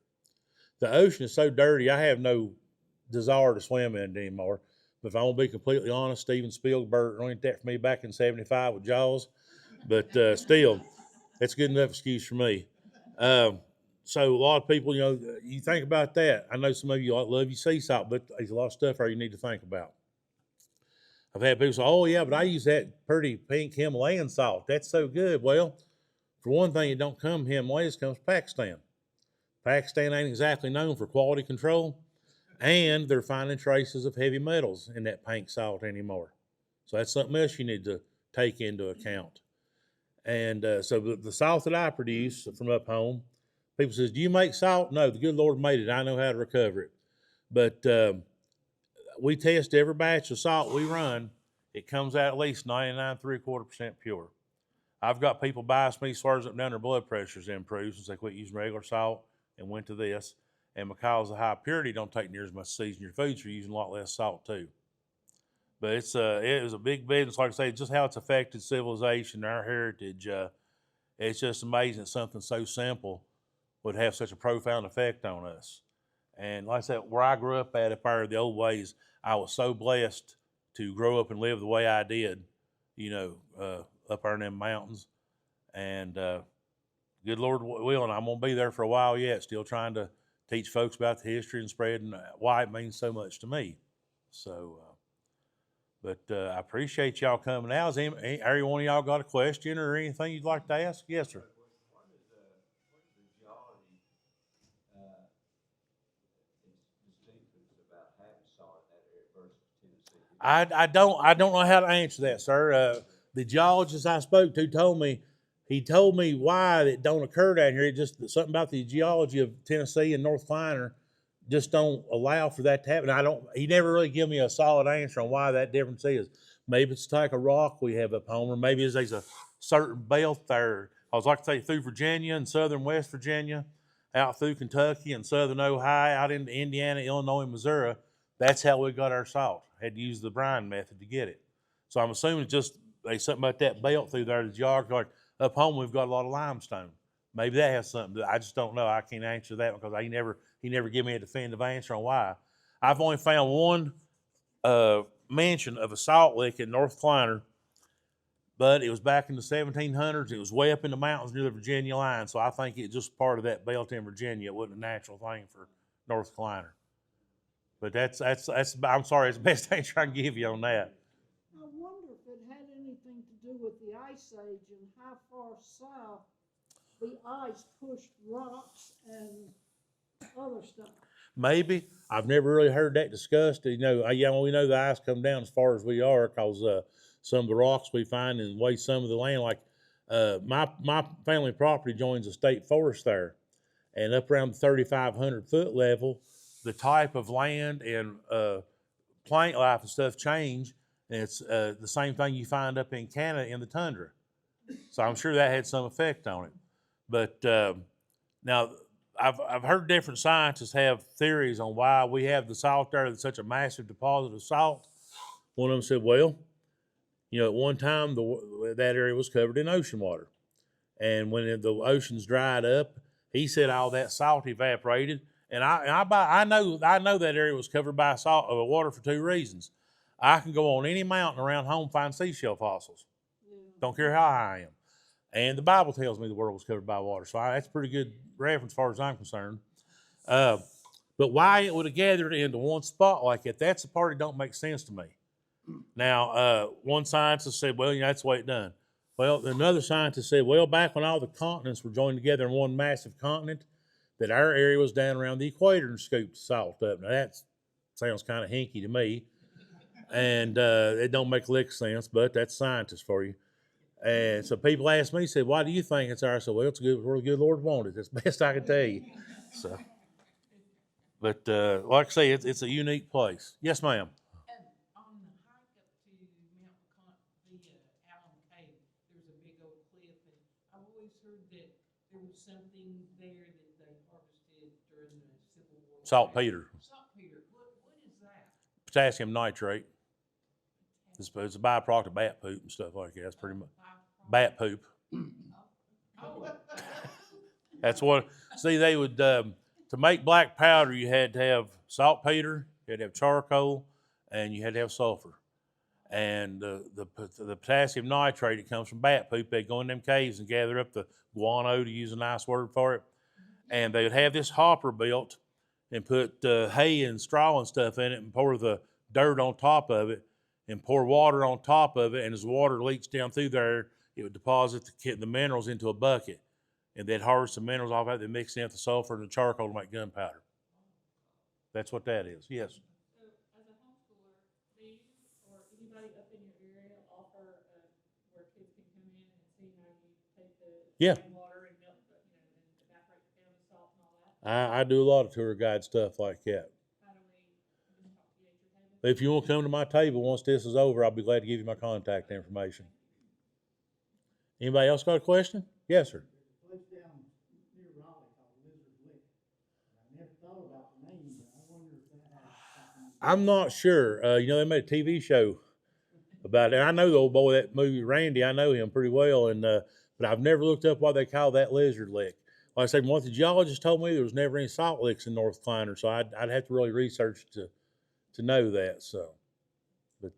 The ocean is so dirty, I have no desire to swim in it anymore. But if I want to be completely honest, Steven Spielberg ruined that for me back in '75 with Jaws. But still, that's a good enough excuse for me. So a lot of people, you know, you think about that. I know some of you love your sea salt, but there's a lot of stuff there you need to think about. I've had people say, oh, yeah, but I use that pretty pink Himalayan salt. That's so good. Well, for one thing, it don't come from Himalayas, it comes from Pakistan. Pakistan ain't exactly known for quality control, and they're finding traces of heavy metals in that pink salt anymore. So that's something else you need to take into account. And so the salt that I produce from up home, people says, do you make salt? No, the good Lord made it. I know how to recover it. But we test every batch of salt we run. It comes out at least 99.75% pure. I've got people bias me, swears up and down their blood pressures improved since they quit using regular salt and went to this. And because of high purity don't take near as much season your food, so you're using a lot less salt too. But it was a big business. Like I say, just how it's affected civilization, our heritage. It's just amazing that something so simple would have such a profound effect on us. And like I said, where I grew up at, up there the old ways, I was so blessed to grow up and live the way I did, you know, up there in them mountains. And good Lord willing, I'm going to be there for a while yet, still trying to teach folks about the history and spreading why it means so much to me. So, but I appreciate y'all coming out. Has every one of y'all got a question or anything you'd like to ask? Yes, sir. What is the geology distinctions about having salt in that area versus Tennessee? I don't know how to answer that, sir. The geologist I spoke to told me why it don't occur down here. It just something about the geology of Tennessee and North Carolina just don't allow for that to happen. He never really gave me a solid answer on why that difference is. Maybe it's the type of rock we have up home, or maybe there's a certain belt there. I was like to say through Virginia and southern West Virginia, out through Kentucky and southern Ohio, out into Indiana, Illinois, and Missouri. That's how we got our salt. Had to use the brine method to get it. So I'm assuming it's just there's something about that belt through there, the geography. Like up home, we've got a lot of limestone. Maybe that has something. I just don't know. I can't answer that because he never gave me a definitive answer on why. I've only found one mention of a salt lick in North Carolina, but it was back in the 1700s. It was way up in the mountains near the Virginia line, so I think it's just part of that belt in Virginia. It wasn't a natural thing for North Carolina. But that's I'm sorry, it's the best answer I can give you on that. I wonder if it had anything to do with the Ice Age and how far south the ice pushed rocks and other stuff. Maybe. I've never really heard that discussed. You know, we know the ice come down as far as we are because some of the rocks we find and way some of the land, like my family property joins a state forest there, and up around the 3,500 foot level, the type of land and plant life and stuff change, and it's the same thing you find up in Canada in the tundra. So I'm sure that had some effect on it. But now I've heard different scientists have theories on why we have the salt there that's such a massive deposit of salt. One of them said, well, you know, at one time that area was covered in ocean water, and when the oceans dried up, he said all that salt evaporated. And I know that area was covered by water for two reasons. I can go on any mountain around home and find seashell fossils. Yeah. Don't care how high I am. And the Bible tells me the world was covered by water. So that's a pretty good reference as far as I'm concerned. But why it would have gathered into one spot like that, that's the part that don't make sense to me. Now, one scientist said, well, you know, that's the way it's done. Well, another scientist said, well, back when all the continents were joined together in one massive continent, that our area was down around the equator and scooped salt up. Now, sounds kind of hinky to me. And it don't make lick sense, but that's scientist for you. And so people ask me, said, why do you think it's there? I said, well, it's good where the good Lord wanted. That's the best I can tell you. So, but like I say, it's a unique place. Yes, ma'am. And on the hike up to Mount LeConte, the Allen Cave, there's a big old cliff, and I've always heard that there was something there that they harvested during the Civil War. Saltpeter, Saltpeter, what is that? potassium nitrate. It's a byproduct of bat poop and stuff like that. That's pretty much bat poop. Oh, That's what. See, they would to make black powder. You had to have saltpeter, you had to have charcoal, and you had to have sulfur. And the potassium nitrate that comes from bat poop, they'd go in them caves and gather up the guano, to use a nice word for it. And they would have this hopper built and put hay and straw and stuff in it and pour the dirt on top of it and pour water on top of it. And as the water leaks down through there, it would deposit the minerals into a bucket. And they'd harvest the minerals off of it, they mix it in with the sulfur and the charcoal to make gunpowder. That's what that is, yes. So, as a homeschooler, do you or anybody up in your area offer where kids can come in and see how you take the Yeah. water and milk, and evaporate down the salt and all that? I do a lot of tour guide stuff like that. How do we talk to you at your table? If you want to come to my table once this is over, I'll be glad to give you my contact information. Anybody else got a question? Yes, sir. Place down near Raleigh called Lizard Lick. I never thought about the name, but I wonder if that has something. I'm not sure. They made a TV show about it. I know the old boy, that movie Randy. I know him pretty well, and but I've never looked up why they call that Lizard Lick. Like I said, one of the geologists told me there was never any salt licks in North Kleiner, so I'd have to really research to know that. So, but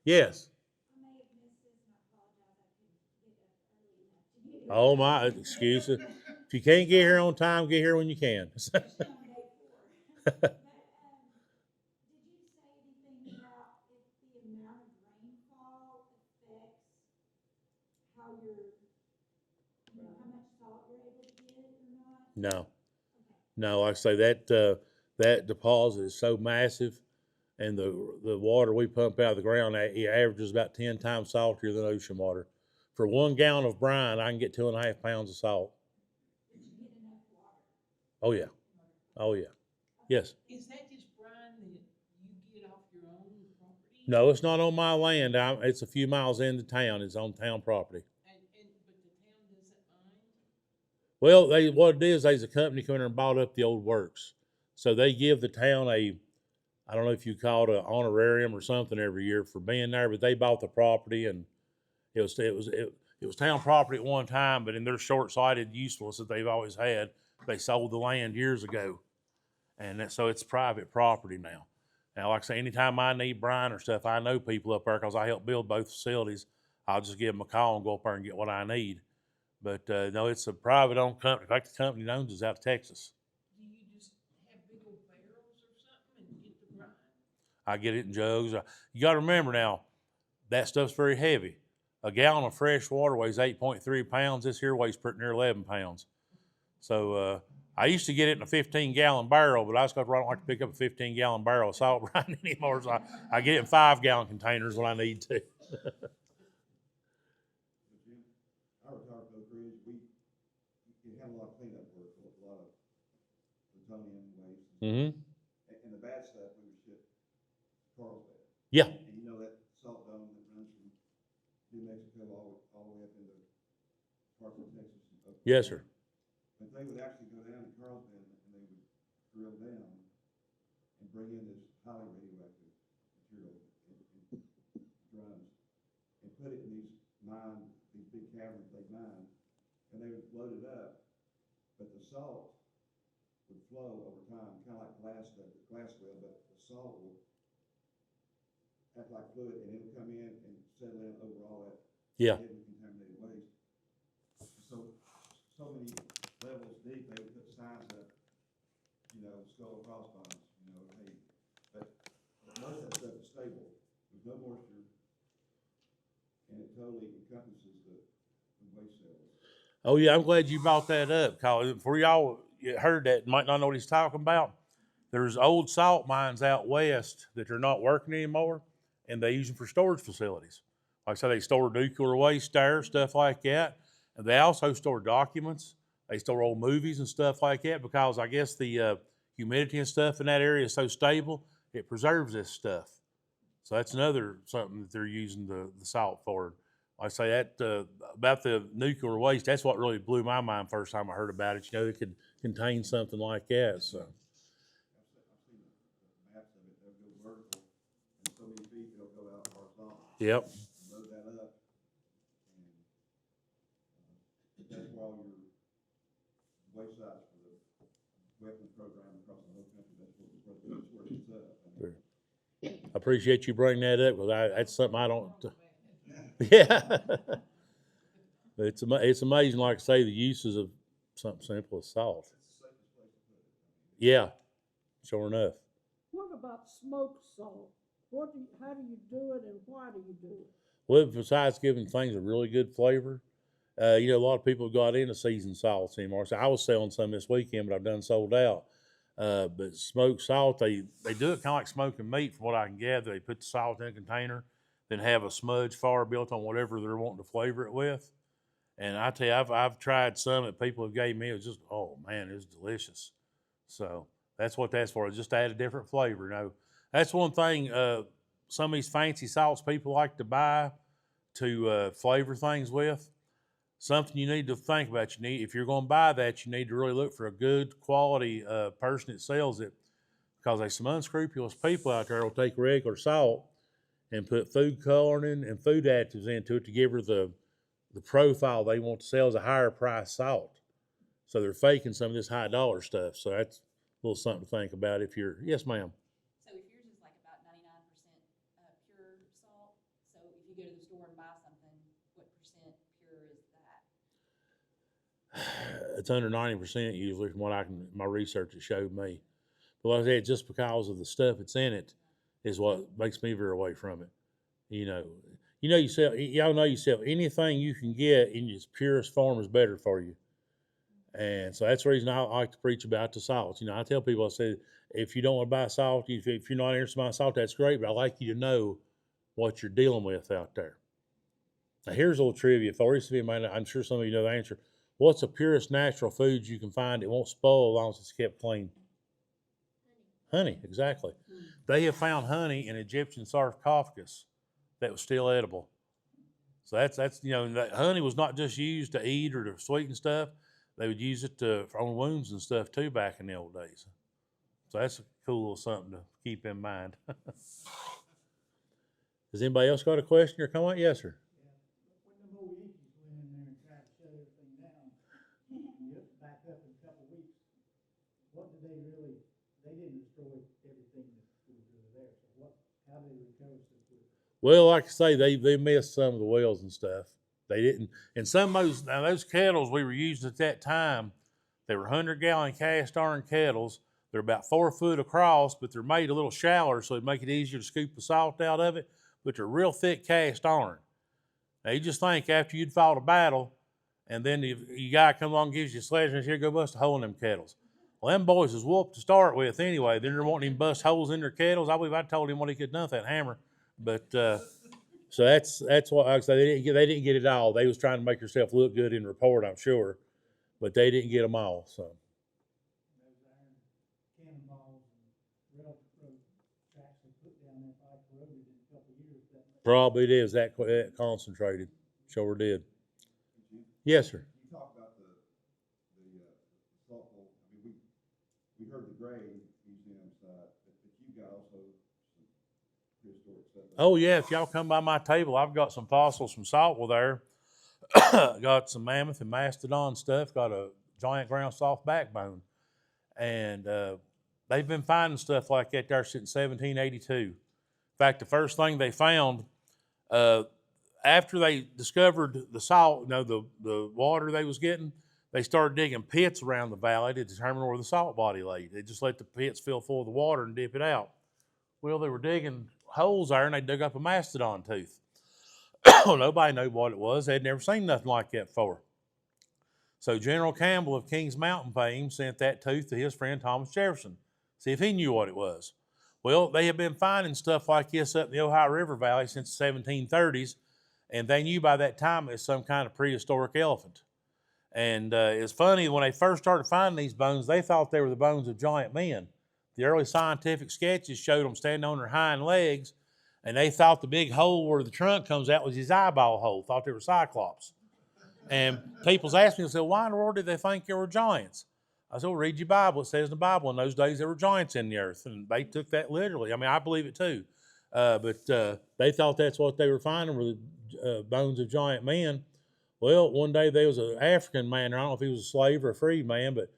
yes. I may have missed this and I apologize. I couldn't get up early enough to get it. Oh my, excuse me. If you can't get here on time, get here when you can. Especially on day 4. But, did you say anything about if the amount of rainfall affects how how much salt you're able to get or not? No, no. Like I say, that deposit is so massive, and the water we pump out of the ground, it averages about 10 times saltier than ocean water. For 1 gallon of brine, I can get 2.5 pounds of salt. Did you get enough water? Oh yeah, oh yeah. Yes. is that just brine that you get off your own property? No, it's not on my land. It's a few miles into town. It's on town property. But the town doesn't mind? Well, what it is, there's a company coming in and bought up the old works. So they give the town I don't know if you call it an honorarium or something every year for being there, but they bought the property, and it was town property at one time, but in their short-sighted usefulness that they've always had, they sold the land years ago. And so it's private property now. Now, like I say, anytime I need brine or stuff, I know people up there because I help build both facilities. I'll just give them a call and go up there and get what I need. But no, it's a private-owned company. In fact, the company that owns is out of Texas. Do you just have big old barrels or something and get the brine? I get it in jugs. You got to remember now, that stuff's very heavy. A gallon of fresh water weighs 8.3 pounds. This here weighs pretty near 11 pounds. So I used to get it in a 15-gallon barrel, but I just got to like to pick up a 15-gallon barrel of salt brine anymore. So I get it in 5-gallon containers when I need to. Our Tarpo Bridge, we had a lot of cleanup work, a lot of plutonium waste. Mm-hmm. And the bad stuff we would ship to Carlsbad. Yeah. And you know that salt dome that runs from New Mexico all the way up into parts of Texas. And up Yes, sir. But they would actually go down to Carlsbad and they would drill down and bring in this highly radioactive material in drums and put it in these big caverns they mine, and they would load it up, but the salt would flow over time, kind of like glass well, but the salt will act like fluid, and it'll come in and settle in over all that heavy contaminated waste. So many levels deep, they would put signs up, skull and crossbones, hey, but most of that stuff is stable. There's no moisture, and it totally encompasses the waste cells. Oh, yeah, I'm glad you brought that up, because for y'all heard that might not know what he's talking about. There's old salt mines out west that are not working anymore, and they use them for storage facilities. Like I said, they store nuclear waste there, stuff like that. And they also store documents. They store old movies and stuff like that because I guess the humidity and stuff in that area is so stable, it preserves this stuff. So that's another something that they're using the salt for. Like I say that about the nuclear waste, that's what really blew my mind first time I heard about it. You know, it could contain something like that. So. I've seen the maps of it, they'll go vertical, and so many feet, they'll go out horizontal. Yep. Load that up, and that's where all your waste sites for the weapons program across the whole country, that's where it's up. I appreciate you bringing that up because that's something I don't. Yeah. It's amazing, like I say, the uses of something simple as salt. It's the safest place to put it. Yeah, sure enough. What about smoked salt? How do you do it and why do you do it? Well, besides giving things a really good flavor, you know, a lot of people have got into seasoned salts anymore. So I was selling some this weekend, but I've done sold out. But smoked salt, they do it kind of like smoking meat from what I can gather. They put the salt in a container, then have a smudge fire built on whatever they're wanting to flavor it with. And I tell you, I've tried some that people have gave me. It was just, oh man, it was delicious. So that's what that's for. It's just to add a different flavor. You know, that's one thing. Some of these fancy salts people like to buy to flavor things with. Something you need to think about. If you're going to buy that, you need to really look for a good quality person that sells it, because there's some unscrupulous people out there who'll take regular salt and put food coloring and food additives into it to give her the profile they want to sell as a higher price salt. So they're faking some of this high dollar stuff. So that's a little something to think about if you're, yes ma'am. So if yours is like about 99% pure salt, so if you go to the store and buy something, what percent pure is that? It's under 90% usually from what my research has showed me. But like I said, just because of the stuff that's in it is what makes me veer away from it. Y'all know yourself, anything you can get in its purest form is better for you. And so that's the reason I like to preach about the salt. I tell people, I say, if you don't want to buy salt, if you're not interested in buying salt, that's great, but I like you to know what you're dealing with out there. Now, here's a little trivia for you. I'm sure some of you know the answer. What's the purest natural food you can find? It won't spoil as long as it's kept clean. Honey, exactly. They have found honey in Egyptian sarcophagus that was still edible. So that's that honey was not just used to eat or to sweeten stuff. They would use it on wounds and stuff too back in the old days. So that's a cool little something to keep in mind. Has anybody else got a question or comment? Yes, sir. When the Mohican went in there and tried to shut everything down, back up in a couple of weeks, what did they didn't destroy everything that was really there. So how did they recover so quickly? Well, like I say, they missed some of the wells and stuff. They didn't, and some of those kettles we were using at that time, they were 100-gallon cast iron kettles. They're about 4 foot across, but they're made a little shallower so it'd make it easier to scoop the salt out of it. But they're real thick cast iron. Now you just think after you'd fought a battle, and then your guy come along and gives you a sledge and says, "Here, go bust a hole in them kettles." Well, them boys was whooped to start with anyway. Then they're wanting him to bust holes in their kettles. I believe I told him what he could have done with that hammer. But so that's what I say. They didn't get it all. They was trying to make yourself look good in report, I'm sure, but they didn't get them all. So Those iron cannonballs and railroad tracks they put down there probably corroded in a couple of years. probably it is that concentrated. Sure did. Yes, sir. You talk about the salt hole. I mean, we heard the grave museum side, but you got also some prehistoric stuff. Oh yeah, if y'all come by my table, I've got some fossils from Saltwell there. Got some mammoth and mastodon stuff. Got a giant ground soft backbone, and they've been finding stuff like that there since 1782. In fact, the first thing they found after they discovered the salt, the water they was getting, they started digging pits around the valley to determine where the salt body lay. They just let the pits fill full of the water and dip it out. Well, they were digging holes there, and they dug up a mastodon tooth. Nobody knew what it was. They'd never seen nothing like that before. So General Campbell of Kings Mountain fame sent that tooth to his friend Thomas Jefferson. See if he knew what it was. Well, they have been finding stuff like this up in the Ohio River Valley since the 1730s, and they knew by that time it was some kind of prehistoric elephant. And it's funny, when they first started finding these bones, they thought they were the bones of giant men. The early scientific sketches showed them standing on their hind legs, and they thought the big hole where the trunk comes out was his eyeball hole, thought they were cyclops. And people's asked me, they said, why in the world did they think there were giants? I said, well, read your Bible. It says in the Bible in those days there were giants in the earth, and they took that literally. I mean, I believe it too. But they thought that's what they were finding were the bones of giant men. Well, one day there was an African man, I don't know if he was a slave or a free man, but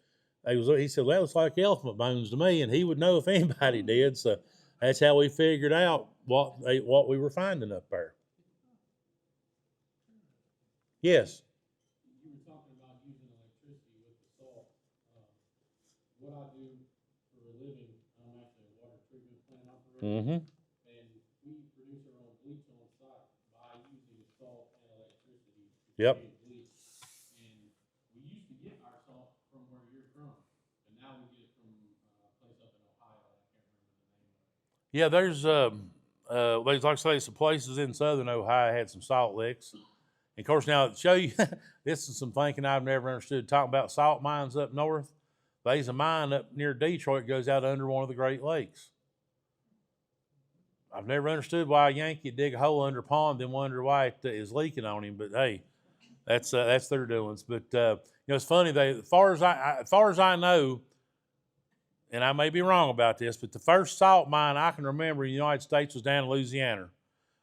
he said, well, that looks like elephant bones to me, and he would know if anybody did. So that's how we figured out what we were finding up there. Yes. You were talking about using electricity with the salt. What I do for a living, I'm actually a water treatment plant operator, Mm-hmm. and we produce our own bleach on site by using salt and electricity to Yep. create bleach. And we used to get our salt from where you're from, but now we get it from a place up in Ohio. I can't remember the name of it. Yeah, there's like I say, some places in southern Ohio had some salt licks. And of course, now to show you, this is some thinking I've never understood. Talking about salt mines up north, there's a mine up near Detroit goes out under one of the Great Lakes. I've never understood why a Yankee would dig a hole under a pond and wonder why it is leaking on him. But hey, that's their doings. But it's funny. As far as I know, and I may be wrong about this, but the first salt mine I can remember in the United States was down in Louisiana.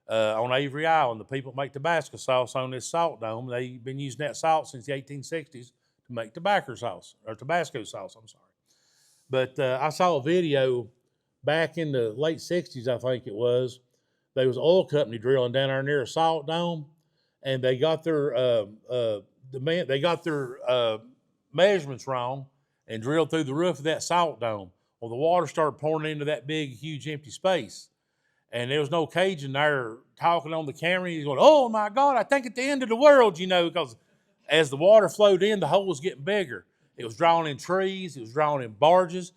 On Avery Island, the people make Tabasco sauce on this salt dome. They've been using that salt since the 1860s to make Tabasco sauce. I'm sorry. But I saw a video back in the late 60s, I think it was. There was an oil company drilling down there near a salt dome, and they got their measurements wrong and drilled through the roof of that salt dome. Well, the water started pouring into that big, huge empty space. And there was no Cajun there talking on the camera. He's going, oh my God, I think at the end of the world, because as the water flowed in, the hole was getting bigger. It was drawn in trees, it was drawn in barges.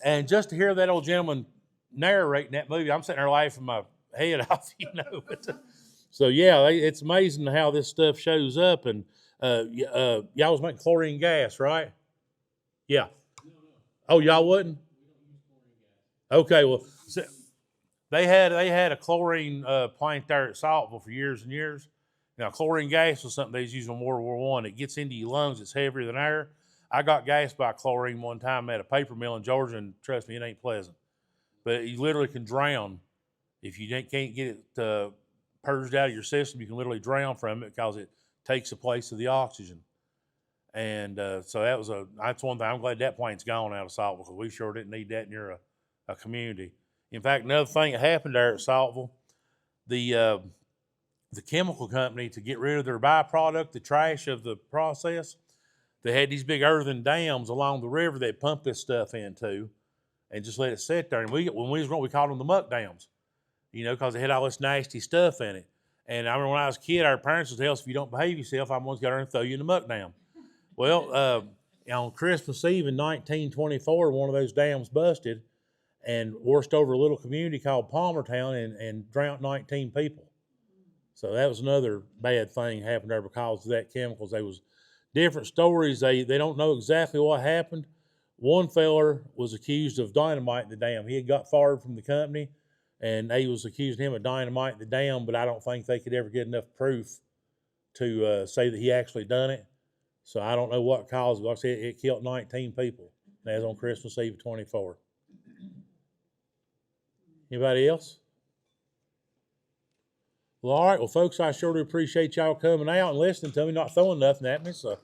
And just to hear that old gentleman narrating that movie, I'm sitting there laughing my head off, But, so yeah, it's amazing how this stuff shows up. And y'all was making chlorine gas, right? Yeah. Oh, y'all wouldn't? Okay, well, They had a chlorine plant there at Saltville for years and years. Now, chlorine gas was something they was using in World War I. It gets into your lungs. It's heavier than air. I got gassed by chlorine one time at a paper mill in Georgia, and trust me, it ain't pleasant. But you literally can drown. If you can't get it purged out of your system, you can literally drown from it because it takes the place of the oxygen. And so that's one thing. I'm glad that plant's gone out of Saltville because we sure didn't need that near a community. In fact, another thing that happened there at Saltville, the chemical company, to get rid of their byproduct, the trash of the process, they had these big earthen dams along the river they pumped this stuff into and just let it sit there. And when we was growing, we called them the muck dams, because they had all this nasty stuff in it. And I remember when I was a kid, our parents would tell us, if you don't behave yourself, I'm going to go there and throw you in the muck dam. Well, on Christmas Eve in 1924, one of those dams busted and washed over a little community called Palmertown and drowned 19 people. So that was another bad thing happened there because of that chemicals. There was different stories. They don't know exactly what happened. One feller was accused of dynamite in the dam. He had got fired from the company, and they was accusing him of dynamite in the dam, but I don't think they could ever get enough proof to say that he actually done it. So I don't know what caused it. Like I said, it killed 19 people. That was on Christmas Eve of 24. Anybody else? Well, all right. Well, folks, I sure do appreciate y'all coming out and listening to me, not throwing nothing at me. So.